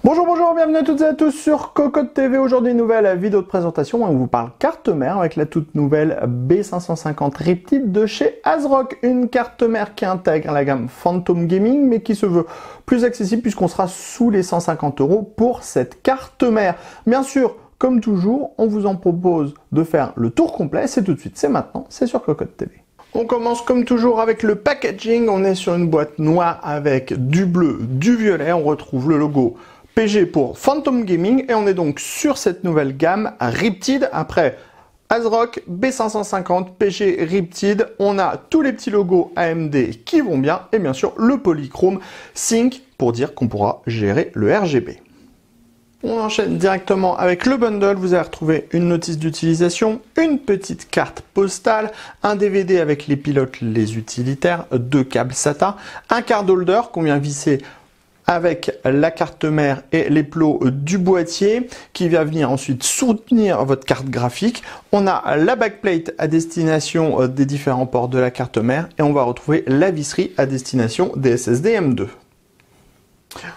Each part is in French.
Bonjour, bienvenue à toutes et à tous sur Cocotte TV. Aujourd'hui, nouvelle vidéo de présentation. On vous parle carte mère avec la toute nouvelle B550 Riptide de chez ASRock. Une carte mère qui intègre la gamme Phantom Gaming, mais qui se veut plus accessible puisqu'on sera sous les 150 € pour cette carte mère. Bien sûr, comme toujours, on vous en propose de faire le tour complet. C'est tout de suite, c'est maintenant, c'est sur Cocotte TV. On commence comme toujours avec le packaging. On est sur une boîte noire avec du bleu, du violet. On retrouve le logo PG pour Phantom Gaming et on est donc sur cette nouvelle gamme Riptide. Après ASRock, B550, PG, Riptide, on a tous les petits logos AMD qui vont bien et bien sûr le polychrome Sync pour dire qu'on pourra gérer le RGB. On enchaîne directement avec le bundle. Vous allez retrouver une notice d'utilisation, une petite carte postale, un DVD avec les pilotes, les utilitaires, 2 câbles SATA, un card holder qu'on vient visser avec la carte mère et les plots du boîtier qui va venir ensuite soutenir votre carte graphique. On a la backplate à destination des différents ports de la carte mère et on va retrouver la visserie à destination des SSD M2.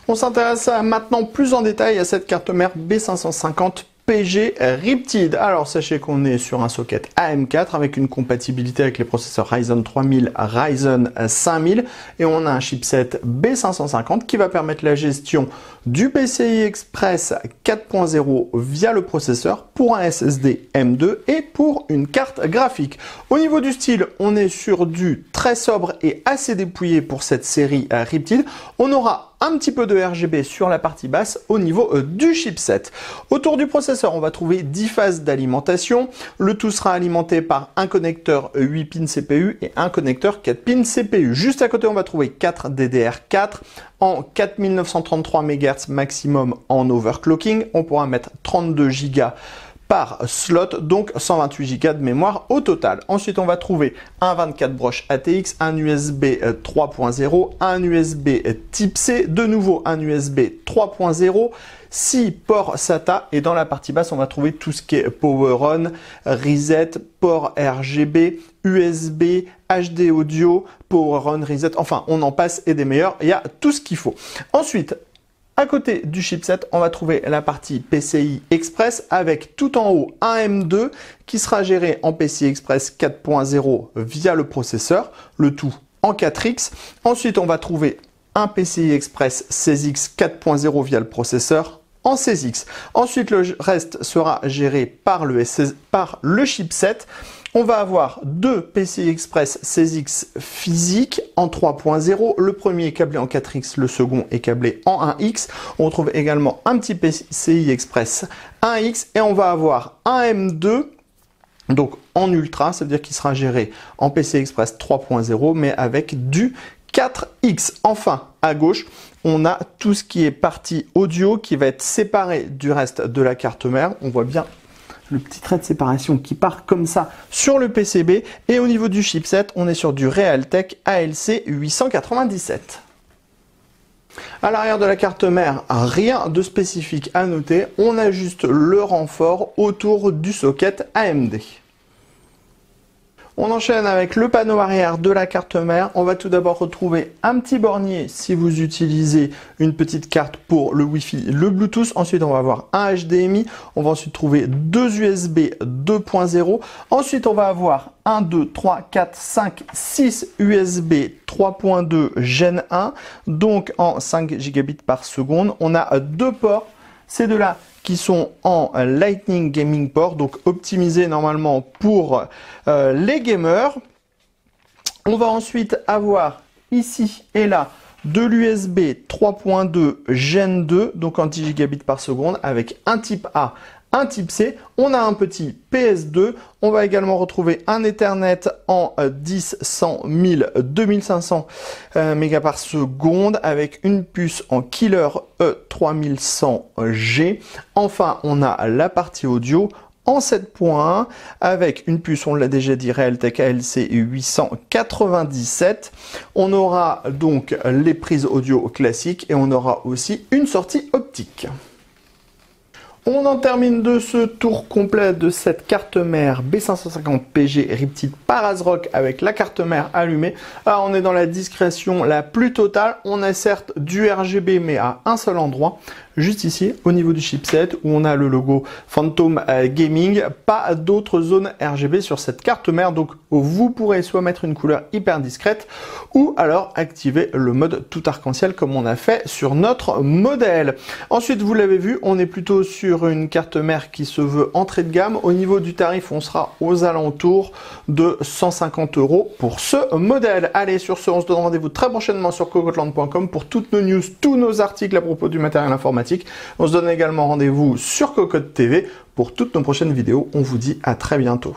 On s'intéresse maintenant plus en détail à cette carte mère B550 PG Riptide. Alors sachez qu'on est sur un socket AM4 avec une compatibilité avec les processeurs Ryzen 3000, Ryzen 5000 et on a un chipset B550 qui va permettre la gestion du PCI Express 4.0 via le processeur pour un SSD M2 et pour une carte graphique. Au niveau du style, on est sur du très sobre et assez dépouillé pour cette série Riptide. On aura un petit peu de RGB sur la partie basse au niveau du chipset. Autour du processeur, on va trouver 10 phases d'alimentation. Le tout sera alimenté par un connecteur 8 pins CPU et un connecteur 4 pins CPU. Juste à côté, on va trouver 4 DDR4 en 4933 MHz maximum en overclocking. On pourra mettre 32 Go par slot, donc 128 Go de mémoire au total. Ensuite, on va trouver un 24 broches ATX, un USB 3.0, un USB Type C, de nouveau un USB 3.0, 6 ports SATA et dans la partie basse, on va trouver tout ce qui est Power On, Reset, port RGB, USB, HD Audio, Power On, Reset, enfin on en passe et des meilleurs, il y a tout ce qu'il faut. Ensuite, à côté du chipset, on va trouver la partie PCI Express avec tout en haut un M2 qui sera géré en PCI Express 4.0 via le processeur, le tout en 4X. Ensuite, on va trouver un PCI Express 16X 4.0 via le processeur en 16X. Ensuite, le reste sera géré par le chipset. On va avoir 2 PCI Express 16X physiques en 3.0. Le premier est câblé en 4X, le second est câblé en 1X. On retrouve également un petit PCI Express 1X et on va avoir un M2 donc en ultra, ça veut dire qu'il sera géré en PCI Express 3.0 mais avec du 4X. Enfin, à gauche, on a tout ce qui est partie audio qui va être séparé du reste de la carte mère. On voit bien le petit trait de séparation qui part comme ça sur le PCB. Et au niveau du chipset, on est sur du Realtek ALC 897. À l'arrière de la carte mère, rien de spécifique à noter. On a juste le renfort autour du socket AMD. On enchaîne avec le panneau arrière de la carte mère. On va tout d'abord retrouver un petit bornier si vous utilisez une petite carte pour le Wi-Fi, le Bluetooth. Ensuite, on va avoir un HDMI. On va ensuite trouver 2 USB 2.0. Ensuite, on va avoir 1, 2, 3, 4, 5, 6 USB 3.2 Gen 1, donc en 5 Gb par seconde. On a 2 ports. Ces deux-là qui sont en Lightning Gaming Port, donc optimisés normalement pour les gamers. On va ensuite avoir ici et là de l'USB 3.2 Gen 2, donc en 10 Gb par seconde, avec un type A, un type C. On a un petit PS2. On va également retrouver un Ethernet en 10, 100, 1000, 2500 mégas par seconde avec une puce en Killer E3100G. Enfin, on a la partie audio en 7.1 avec une puce, on l'a déjà dit, Realtek ALC 897. On aura donc les prises audio classiques et on aura aussi une sortie optique. On en termine de ce tour complet de cette carte mère B550PG Riptide par ASRock avec la carte mère allumée. Alors on est dans la discrétion la plus totale. On a certes du RGB mais à un seul endroit, juste ici au niveau du chipset où on a le logo Phantom Gaming. Pas d'autres zones RGB sur cette carte mère, donc vous pourrez soit mettre une couleur hyper discrète ou alors activer le mode tout arc-en-ciel comme on a fait sur notre modèle. Ensuite, vous l'avez vu, on est plutôt sur une carte mère qui se veut entrée de gamme. Au niveau du tarif, on sera aux alentours de 150 € pour ce modèle. Allez, sur ce, on se donne rendez-vous très prochainement sur Cocottland.com pour toutes nos news, tous nos articles à propos du matériel informatique. On se donne également rendez-vous sur Cocotte TV pour toutes nos prochaines vidéos. On vous dit à très bientôt.